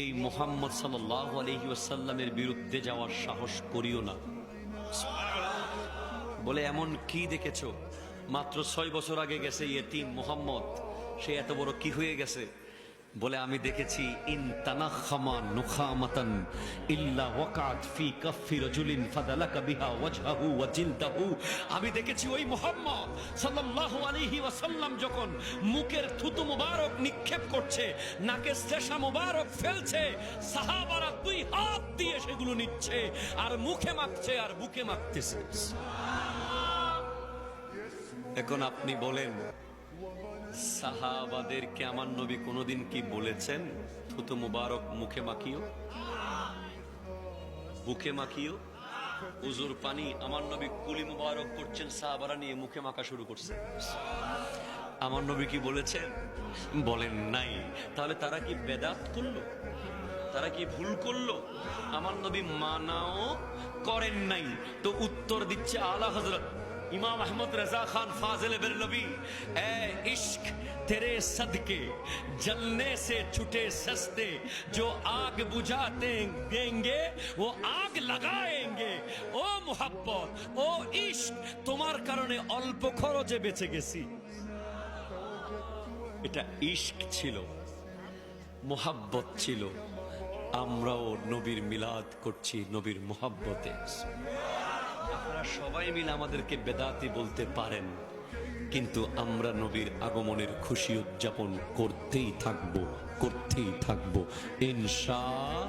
এই মুহাম্মদ সাল্লাল্লাহু আলাইহি ওয়াসাল্লামের বিরুদ্ধে যাওয়ার সাহস করিও না। বলে এমন কি দেখেছো? মাত্র 6 বছর আগে গেছে ইয়েতিম মুহাম্মদ, সে এত বড় কি হয়ে গেছে? বলে আমি দেখেছি ইন তানাখামা নুখামাতান ইল্লা ওয়াকাত ফি কাফি রাজুলিন ফাদালাকা বিহা ওয়াজহাহু ওয়া জিলদাহু। আমি দেখেছি ওই মুহাম্মদ সাল্লাল্লাহু আলাইহি ওয়াসাল্লাম যখন মুখের থুতু মুবারক নিক্ষেপ করছে, নাকের শেষা মুবারক ফেলছে, সাহাবারা 2 হাত দিয়ে সেগুলো নিচ্ছে আর মুখে মাখছে আর বুকে মাখতেছে। এখন আপনি বলেন, সাহাবাদেরকে আমার নবী কোনদিন কি বলেছেন থুতু মুবারক মুখে মাখিও, বুকে মাখিও? উজুর পানি আমার নবী কুলি মুবারক করছেন, সাহাবারা নিয়ে মুখে মাখা শুরু করছে। আমার নবী কি বলেছেন? বলেন নাই। তাহলে তারা কি বেদাত করলো? তারা কি ভুল করলো? আমার নবী মানাও করেন নাই। তো উত্তর দিচ্ছে আলা হযরত इमाम अहमद रजा खान फाजिल बेरलवी, ए इश्क तेरे सदके जलने से छुटे सस्ते, जो आग बुझाते देंगे वो आग लगाएंगे। ओ मोहब्बत, ओ इश्क, তোমার কারণে অল্প খরচে বেঁচে গেছি। এটা ইশক ছিল, মোহাব্বত ছিল। আমরাও নবীর মিলাদ করছি নবীর মোহাব্বতে। আপনারা সবাই মিলে আমাদেরকে বেদাতি বলতে পারেন, কিন্তু আমরা নবীর আগমনের খুশি উদযাপন করতেই থাকবো, করতেই থাকবো ইনশাআল্লাহ।